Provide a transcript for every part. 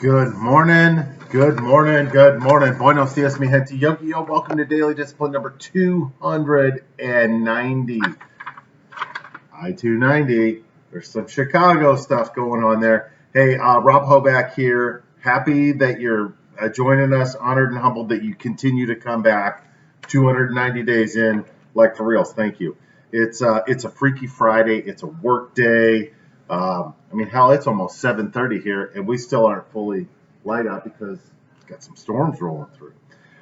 Good morning, good morning, good morning. Buenos dias, mi gente. Yo, welcome to Daily Discipline number 290. I-290. There's some Chicago stuff going on there. Hey, Rob Hoback here. Happy that you're joining us. Honored and humbled that you continue to come back 290 days in. Like, for reals, thank you. It's a Freaky Friday. It's a work day. Hell, it's almost 7:30 here, and we still aren't fully light up because we've got some storms rolling through.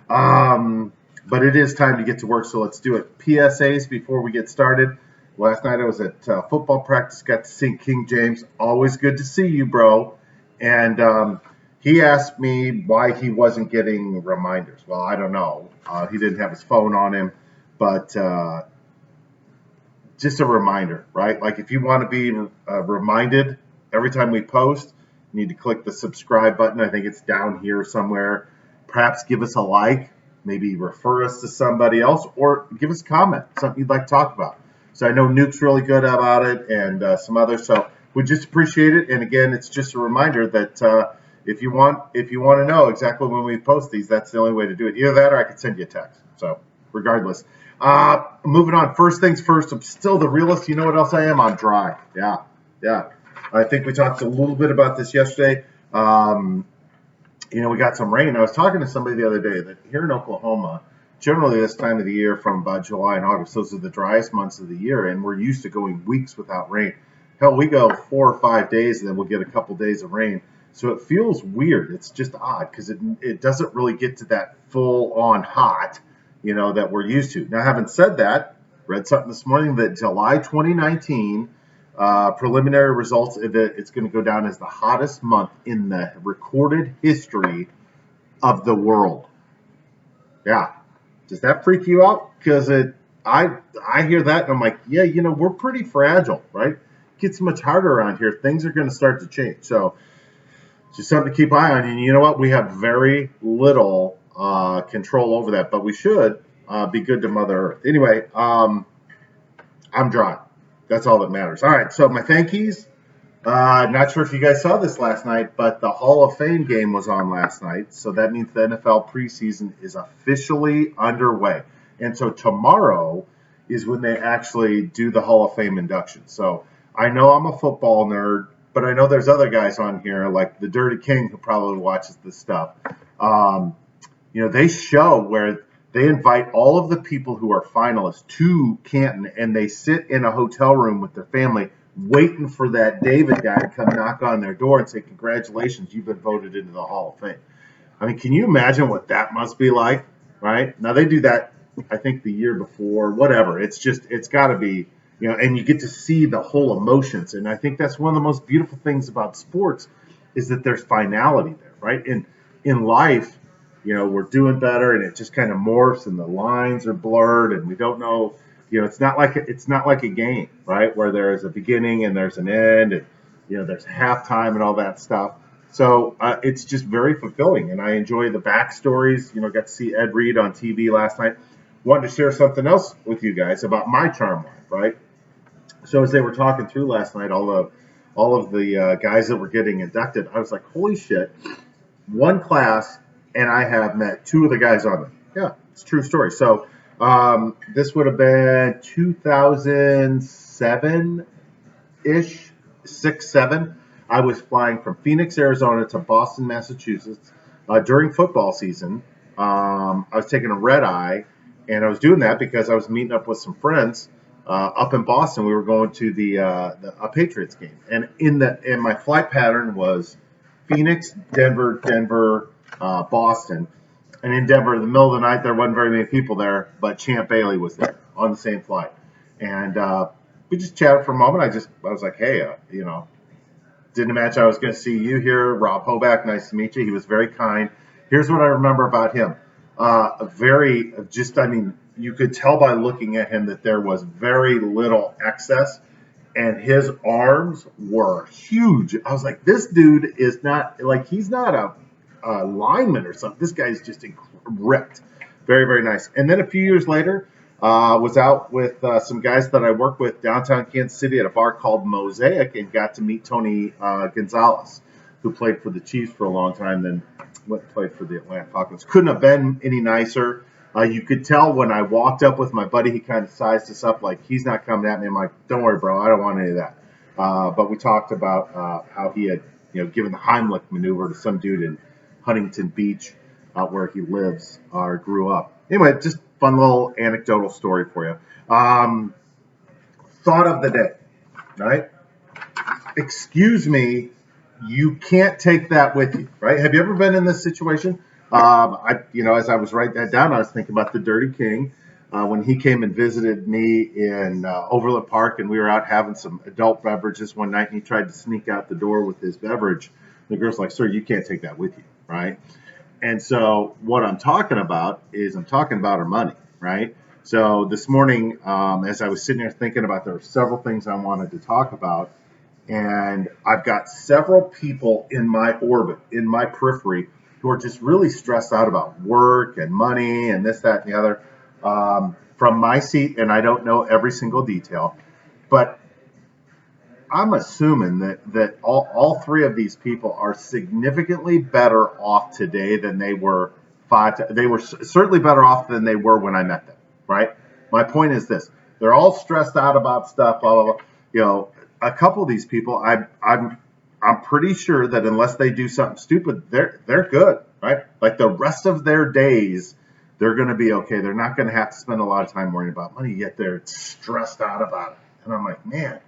But it is time to get to work, so let's do it. PSAs before we get started. Last night I was at football practice, got to see King James. Always good to see you, bro. And he asked me why he wasn't getting reminders. Well, I don't know. He didn't have his phone on him, but just a reminder, right? Like if you want to be reminded every time we post, you need to click the subscribe button. I think it's down here somewhere. Perhaps give us a like, maybe refer us to somebody else, or give us a comment, something you'd like to talk about. So I know Nuke's really good about it, and some others. So we just appreciate it. And again, it's just a reminder that if you want to know exactly when we post these, that's the only way to do it. Either that, or I could send you a text. So regardless. Moving on. First things first. I'm still the realist. You know what else I am? I'm dry. Yeah. I think we talked a little bit about this yesterday. We got some rain. I was talking to somebody the other day that here in Oklahoma, generally this time of the year from about July and August, those are the driest months of the year, and we're used to going weeks without rain. Hell, we go 4 or 5 days, and then we'll get a couple days of rain. So it feels weird. It's just odd because it doesn't really get to that full-on hot, that we're used to. Now, having said that, read something this morning that July 2019 preliminary results, it's going to go down as the hottest month in the recorded history of the world. Yeah. Does that freak you out? Because I hear that and I'm like, yeah, we're pretty fragile, right? It gets much harder around here. Things are going to start to change. So just something to keep an eye on. And you know what? We have very little control over that, but we should be good to Mother Earth. Anyway, I'm dry. That's all that matters. All right, so my thank yous. Not sure if you guys saw this last night, but the Hall of Fame game was on last night. So that means the NFL preseason is officially underway. And so tomorrow is when they actually do the Hall of Fame induction. So I know I'm a football nerd, but I know there's other guys on here, like the Dirty King, who probably watches this stuff. They show where they invite all of the people who are finalists to Canton, and they sit in a hotel room with their family waiting for that David guy to come knock on their door and say, congratulations, you've been voted into the Hall of Fame. I mean, can you imagine what that must be like, right? Now, they do that, I think, the year before, whatever. It's got to be, and you get to see the whole emotions. And I think that's one of the most beautiful things about sports is that there's finality there, right? In life, we're doing better, and it just kind of morphs, and the lines are blurred, and we don't know. It's not like a game, right? Where there's a beginning and there's an end, and there's halftime and all that stuff. So it's just very fulfilling, and I enjoy the backstories. Got to see Ed Reed on TV last night. Wanted to share something else with you guys about my charm life, right? So as they were talking through last night, all of the guys that were getting inducted, I was like, holy shit! One class. And I have met 2 of the guys on it. Yeah, it's a true story. So this would have been 2007-ish, 6, 7. I was flying from Phoenix, Arizona to Boston, Massachusetts during football season. I was taking a red eye, and I was doing that because I was meeting up with some friends up in Boston. We were going to a Patriots game, and my flight pattern was Phoenix, Denver, Boston. And in Denver, in the middle of the night, there wasn't very many people there, but Champ Bailey was there on the same flight. And we just chatted for a moment. I was like, hey, didn't imagine I was going to see you here. Rob Hoback, nice to meet you. He was very kind. Here's what I remember about him. You could tell by looking at him that there was very little excess, and his arms were huge. I was like, this dude is not, like, he's not a lineman or something. This guy's just ripped. Very, very nice. And then a few years later, was out with some guys that I work with downtown Kansas City at a bar called Mosaic, and got to meet Tony Gonzalez. who played for the Chiefs for a long time, then went and played for the Atlanta Falcons. Couldn't have been any nicer. You could tell when I walked up with my buddy, he kind of sized us up like he's not coming at me. I'm like, don't worry, bro, I don't want any of that. But we talked about how he had, given the Heimlich maneuver to some dude in Huntington Beach, out where he lives or grew up. Anyway, just fun little anecdotal story for you. Thought of the day, right? Excuse me, you can't take that with you, right? Have you ever been in this situation? As I was writing that down, I was thinking about the Dirty King when he came and visited me in Overland Park, and we were out having some adult beverages one night, and he tried to sneak out the door with his beverage. The girl's like, "Sir, you can't take that with you," right? And so what I'm talking about our money, right? So this morning, as I was sitting there thinking about, there were several things I wanted to talk about, and I've got several people in my orbit, in my periphery, who are just really stressed out about work and money and this, that, and the other. From my seat, and I don't know every single detail, but I'm assuming that all three of these people are significantly better off today than they were they were certainly better off than they were when I met them, right? My point is this: they're all stressed out about stuff, blah blah blah. A couple of these people, I'm pretty sure that unless they do something stupid, they're good, right? Like the rest of their days, they're going to be okay. They're not going to have to spend a lot of time worrying about money, yet they're stressed out about it. And I'm like, man,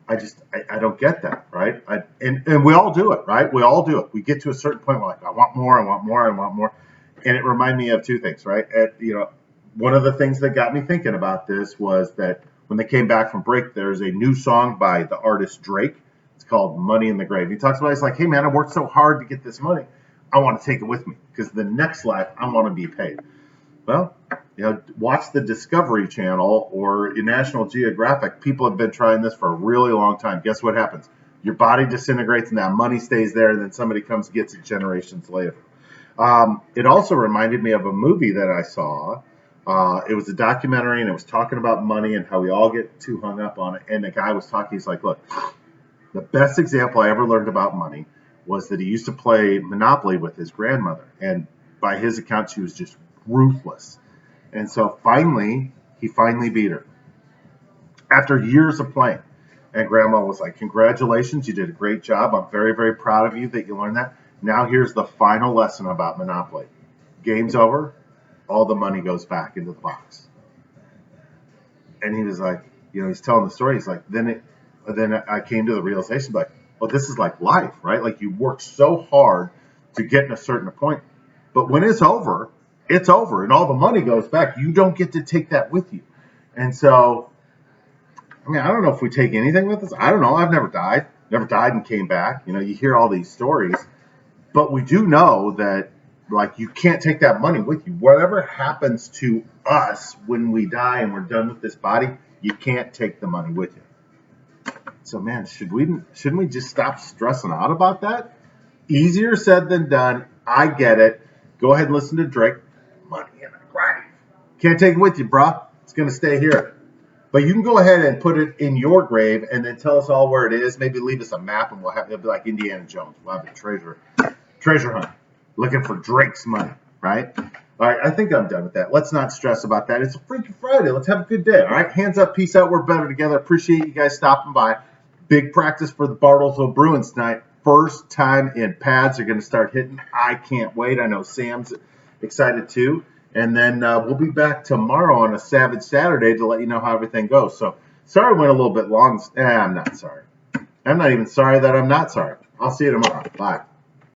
I don't get that, right? And we all do it, right? We all do it. We get to a certain point, we're like, I want more, I want more, I want more. And it reminded me of two things, right? One of the things that got me thinking about this was that when they came back from break, there's a new song by the artist Drake. It's called Money in the Grave. He talks about, it's like, hey man, I worked so hard to get this money. I want to take it with me because the next life I want to be paid. Well, watch the Discovery Channel or National Geographic. People have been trying this for a really long time. Guess what happens? Your body disintegrates and that money stays there, and then somebody comes and gets it generations later. It also reminded me of a movie that I saw. It was a documentary, and it was talking about money and how we all get too hung up on it. And the guy was talking, he's like, look, the best example I ever learned about money was that he used to play Monopoly with his grandmother. And by his account, she was just ruthless. And so he finally beat her after years of playing. And grandma was like, congratulations, you did a great job. I'm very, very proud of you that you learned that. Now here's the final lesson about Monopoly. Game's over. All the money goes back into the box. And he was like, he's telling the story. He's like, then I came to the realization, like, well, this is like life, right? Like you work so hard to get in a certain point, but when it's over, and all the money goes back. You don't get to take that with you. And so, I don't know if we take anything with us. I don't know. I've never died and came back. You hear all these stories, but we do know that, like, you can't take that money with you. Whatever happens to us when we die and we're done with this body, you can't take the money with you. So, man, shouldn't we just stop stressing out about that? Easier said than done. I get it. Go ahead and listen to Drake. Money in the grave. Can't take it with you, bro. It's going to stay here. But you can go ahead and put it in your grave and then tell us all where it is. Maybe leave us a map and it'll be like Indiana Jones. We'll have a treasure hunt looking for Drake's money, right? All right, I think I'm done with that. Let's not stress about that. It's a Freaky Friday. Let's have a good day, all right? Hands up, peace out. We're better together. Appreciate you guys stopping by. Big practice for the Bartlesville Bruins tonight. First time in pads are going to start hitting. I can't wait. I know Sam's excited too. And then we'll be back tomorrow on a Savage Saturday to let you know how everything goes. So sorry I went a little bit long. I'm not sorry. I'm not even sorry that I'm not sorry. I'll see you tomorrow. Bye.